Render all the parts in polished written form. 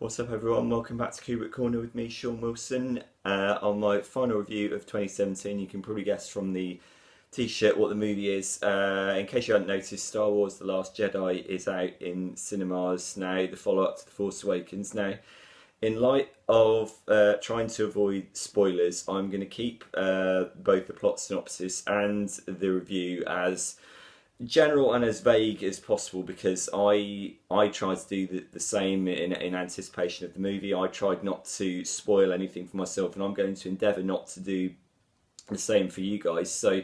What's up everyone, welcome back to Kubrick Corner with me, Sean Wilson. On my final review of 2017, you can probably guess from the t-shirt what the movie is. In case you haven't noticed, Star Wars The Last Jedi is out in cinemas now, the follow-up to The Force Awakens now. In light of trying to avoid spoilers, I'm going to keep both the plot synopsis and the review as general and as vague as possible, because I tried to do the same in anticipation of the movie. I tried not to spoil anything for myself, and I'm going to endeavour not to do the same for you guys. So,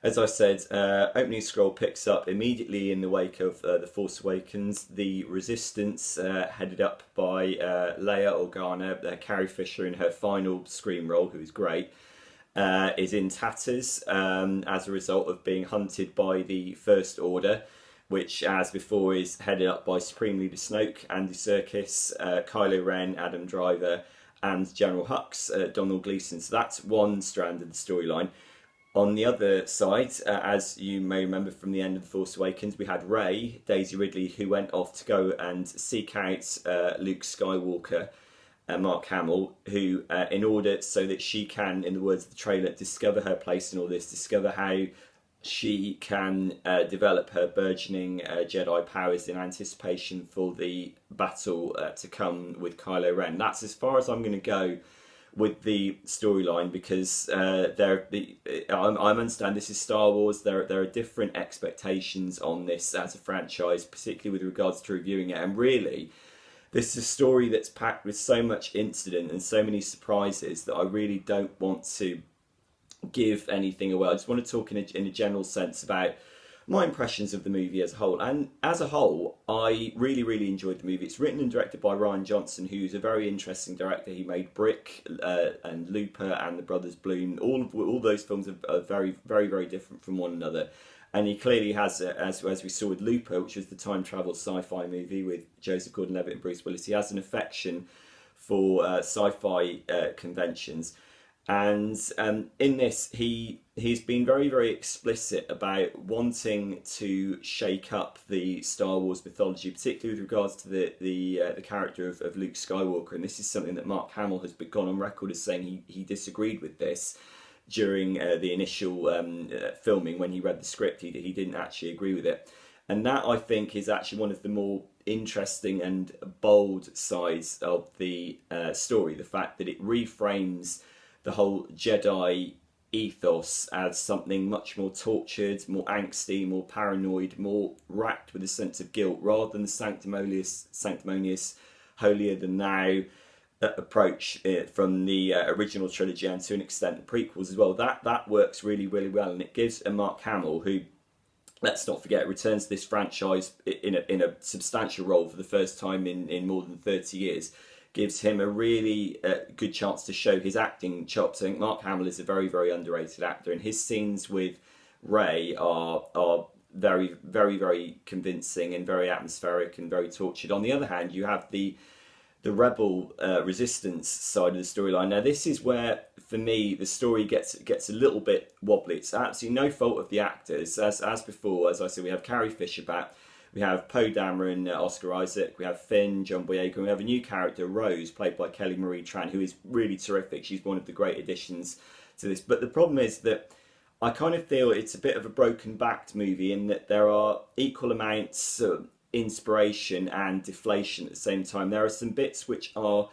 as I said, opening scroll picks up immediately in the wake of The Force Awakens. The Resistance, headed up by Leia Organa, Carrie Fisher in her final screen role, who is great, is in tatters as a result of being hunted by the First Order, which, as before, is headed up by Supreme Leader Snoke, Andy Serkis, Kylo Ren, Adam Driver, and General Hux, Donald Gleason. So that's one strand of the storyline. On the other side, as you may remember from the end of The Force Awakens, we had Rey, Daisy Ridley, who went off to go and seek out Luke Skywalker, Mark Hamill, who, in order so that she can, in the words of the trailer, discover her place in all this, discover how she can develop her burgeoning Jedi powers in anticipation for the battle to come with Kylo Ren. That's as far as I'm going to go with the storyline, because I understand this is Star Wars. There are different expectations on this as a franchise, particularly with regards to reviewing it, and really, this is a story that's packed with so much incident and so many surprises that I really don't want to give anything away. I just want to talk in a general sense about my impressions of the movie as a whole. And as a whole, I really enjoyed the movie. It's written and directed by Rian Johnson, who's a very interesting director. He made Brick and Looper and The Brothers Bloom. All those films are very different from one another. And he clearly has, as we saw with Looper, which was the time travel sci-fi movie with Joseph Gordon-Levitt and Bruce Willis, he has an affection for sci-fi conventions. And in this, he's been very explicit about wanting to shake up the Star Wars mythology, particularly with regards to the character of Luke Skywalker. And this is something that Mark Hamill has gone on record as saying he disagreed with this during the initial filming. When he read the script, he didn't actually agree with it. And that, I think, is actually one of the more interesting and bold sides of the story. The fact that it reframes the whole Jedi ethos as something much more tortured, more angsty, more paranoid, more racked with a sense of guilt, rather than the sanctimonious holier-than-thou approach from the original trilogy, and to an extent the prequels as well. That works really well, and it gives a Mark Hamill, who, let's not forget, returns to this franchise in a substantial role for the first time in more than 30 years, gives him a really good chance to show his acting chops. I think Mark Hamill is a very underrated actor, and his scenes with Rey are very convincing and very atmospheric and very tortured. On the other hand, you have the rebel resistance side of the storyline. Now, this is where, for me, the story gets a little bit wobbly. It's absolutely no fault of the actors. As before, as I said, we have Carrie Fisher back, we have Poe Dameron, Oscar Isaac, we have Finn, John Boyega, and we have a new character, Rose, played by Kelly Marie Tran, who is really terrific. She's one of the great additions to this. But the problem is that I kind of feel it's a bit of a broken-backed movie, in that there are equal amounts of inspiration and deflation at the same time. There are some bits which are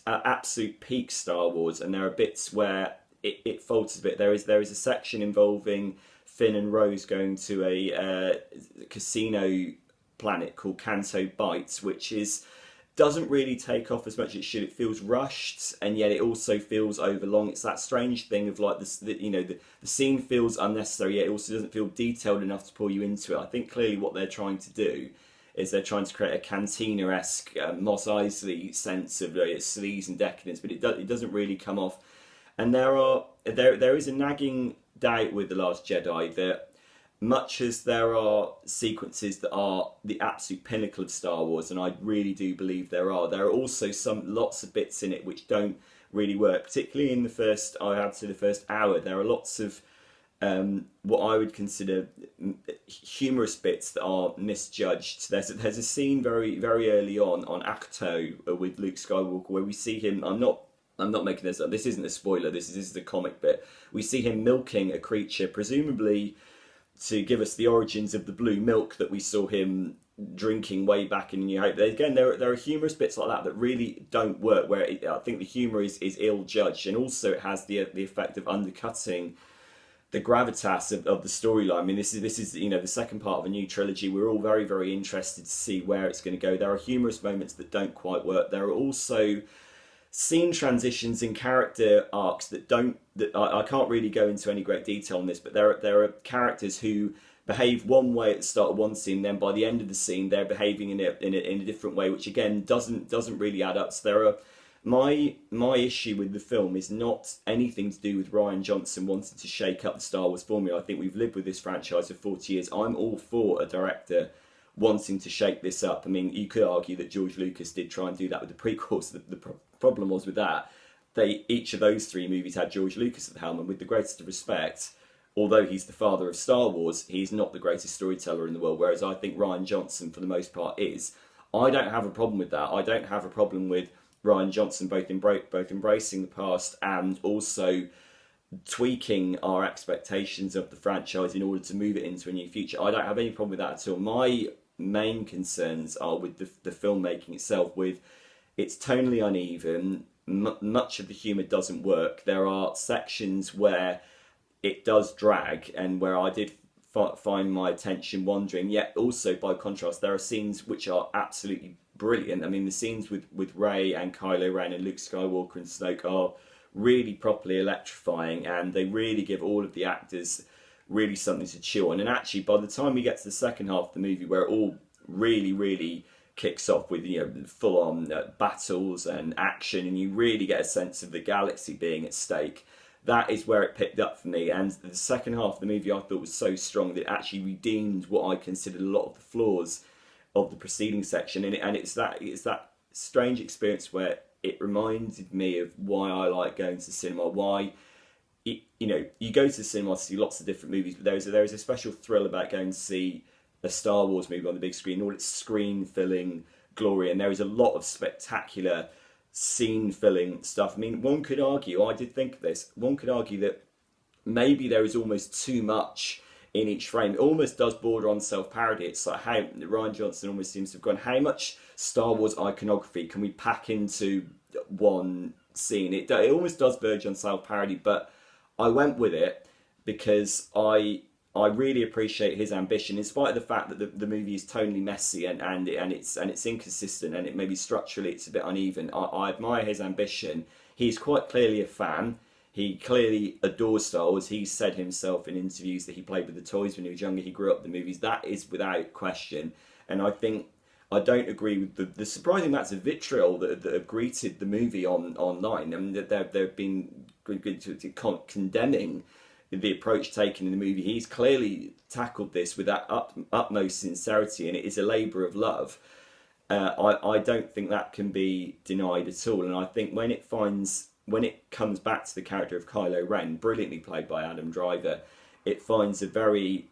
absolute peak Star Wars, and there are bits where it falters a bit. There is a section involving Finn and Rose going to a casino planet called Canto Bites, which doesn't really take off as much as it should. It feels rushed, and yet it also feels overlong. It's that strange thing of like the scene feels unnecessary, yet it also doesn't feel detailed enough to pull you into it. I think clearly what they're trying to do is they're trying to create a Cantina-esque, Mos Eisley sense of sleaze and decadence, but it doesn't really come off. And there is a nagging doubt with The Last Jedi that, much as there are sequences that are the absolute pinnacle of Star Wars, and I really do believe there are also lots of bits in it which don't really work, particularly in the first hour. There are lots of what I would consider humorous bits that are misjudged. There's a scene very early on Acto with Luke Skywalker where we see him. I'm not making this up. This isn't a spoiler. This is the comic bit. We see him milking a creature, presumably to give us the origins of the blue milk that we saw him drinking way back in New Hope. Again, there are humorous bits like that that really don't work. Where I think the humour is ill judged, and also it has the effect of undercutting the gravitas of the storyline. I mean, this is the second part of a new trilogy. We're all very interested to see where it's going to go. There are humorous moments that don't quite work. There are also scene transitions and character arcs that I can't really go into any great detail on this, but there are characters who behave one way at the start of one scene, then by the end of the scene they're behaving in a different way, which again doesn't really add up. So there are my issue with the film is not anything to do with Rian Johnson wanting to shake up the Star Wars formula. I think we've lived with this franchise for 40 years. I'm all for a director wanting to shake this up. I mean, you could argue that George Lucas did try and do that with the prequels. The problem was with that, each of those three movies had George Lucas at the helm, and with the greatest of respect, although he's the father of Star Wars, he's not the greatest storyteller in the world, whereas I think Rian Johnson, for the most part, is. I don't have a problem with that. I don't have a problem with Rian Johnson both embracing the past and also tweaking our expectations of the franchise in order to move it into a new future. I don't have any problem with that at all. My main concerns are with the filmmaking itself, with it's tonally uneven, much of the humour doesn't work. There are sections where it does drag and where I did find my attention wandering, yet also by contrast there are scenes which are absolutely brilliant. I mean, the scenes with Rey and Kylo Ren and Luke Skywalker and Snoke are really properly electrifying, and they really give all of the actors really something to chew on. And actually, by the time we get to the second half of the movie, where it all really kicks off with full-on battles and action, and you really get a sense of the galaxy being at stake, that is where it picked up for me. And the second half of the movie I thought was so strong that it actually redeemed what I considered a lot of the flaws of the preceding section. And it's that strange experience where it reminded me of why I like going to cinema, why you go to the cinema to see lots of different movies, but there is a special thrill about going to see a Star Wars movie on the big screen, all its screen-filling glory, and there is a lot of spectacular scene-filling stuff. I mean, one could argue, I did think of this, one could argue that maybe there is almost too much in each frame. It almost does border on self-parody. It's like how Rian Johnson almost seems to have gone, how much Star Wars iconography can we pack into one scene? It almost does verge on self-parody, but I went with it because I really appreciate his ambition, in spite of the fact that the movie is tonally messy and it's inconsistent, and it maybe structurally it's a bit uneven. I admire his ambition. He's quite clearly a fan. He clearly adores Star Wars. He's said himself in interviews that he played with the toys when he was younger. He grew up with the movies. That is without question. And I think I don't agree with the surprising amounts of vitriol that have greeted the movie online. I mean, they've been condemning the approach taken in the movie. He's clearly tackled this with that utmost sincerity, and it is a labour of love. I don't think that can be denied at all. And I think when it comes back to the character of Kylo Ren, brilliantly played by Adam Driver, it finds a very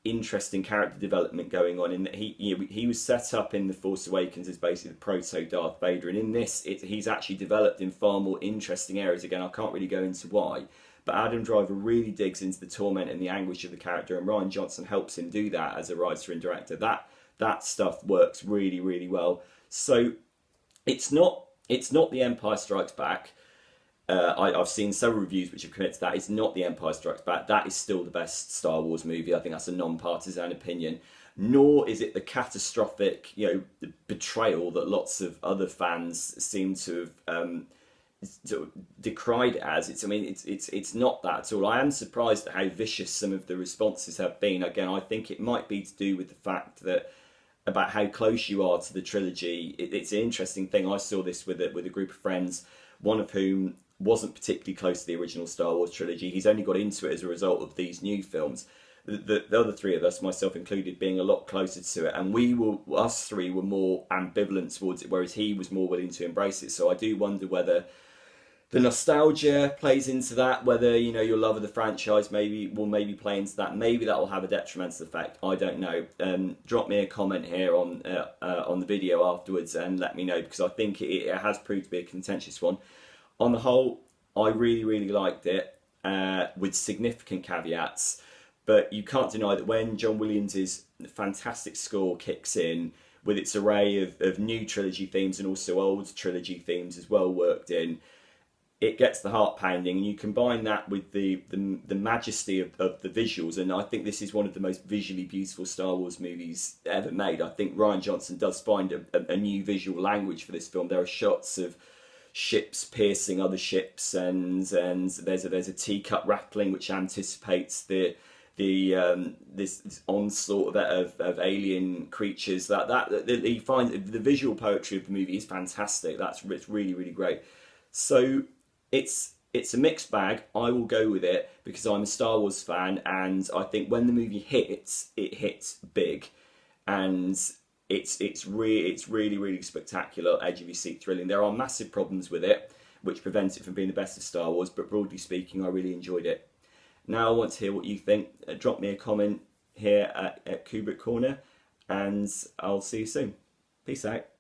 interesting character development going on. In that he was set up in The Force Awakens as basically the proto Darth Vader, and in this he's actually developed in far more interesting areas. Again, I can't really go into why, but Adam Driver really digs into the torment and the anguish of the character, and Rian Johnson helps him do that as a writer and director. That stuff works really well. So it's not The Empire Strikes Back. I've seen several reviews which have committed to that. It's not The Empire Strikes Back. That is still the best Star Wars movie. I think that's a non-partisan opinion. Nor is it the catastrophic, betrayal that lots of other fans seem to have decried it as. It's not that at all. I am surprised at how vicious some of the responses have been. Again, I think it might be to do with the fact that about how close you are to the trilogy. It's an interesting thing. I saw this with a group of friends, one of whom wasn't particularly close to the original Star Wars trilogy. He's only got into it as a result of these new films. The other three of us, myself included, being a lot closer to it, and us three were more ambivalent towards it, whereas he was more willing to embrace it. So I do wonder whether The nostalgia plays into that. Whether your love of the franchise will maybe play into that. Maybe that will have a detrimental effect. I don't know. Drop me a comment here on the video afterwards and let me know, because I think it has proved to be a contentious one. On the whole, I really liked it, with significant caveats. But you can't deny that when John Williams' fantastic score kicks in, with its array of new trilogy themes and also old trilogy themes as well worked in, it gets the heart pounding, and you combine that with the majesty of the visuals, and I think this is one of the most visually beautiful Star Wars movies ever made. I think Rian Johnson does find a new visual language for this film. There are shots of ships piercing other ships, and there's a teacup rattling which anticipates this onslaught of alien creatures. You find the visual poetry of the movie is fantastic. It's really great. So it's a mixed bag. I will go with it because I'm a Star Wars fan, and I think when the movie hits, it hits big, and it's really spectacular, edge of your seat thrilling. There are massive problems with it which prevent it from being the best of Star Wars, but broadly speaking, I really enjoyed it. Now I want to hear what you think. Drop me a comment here at Kubrick Corner, and I'll see you soon. Peace out.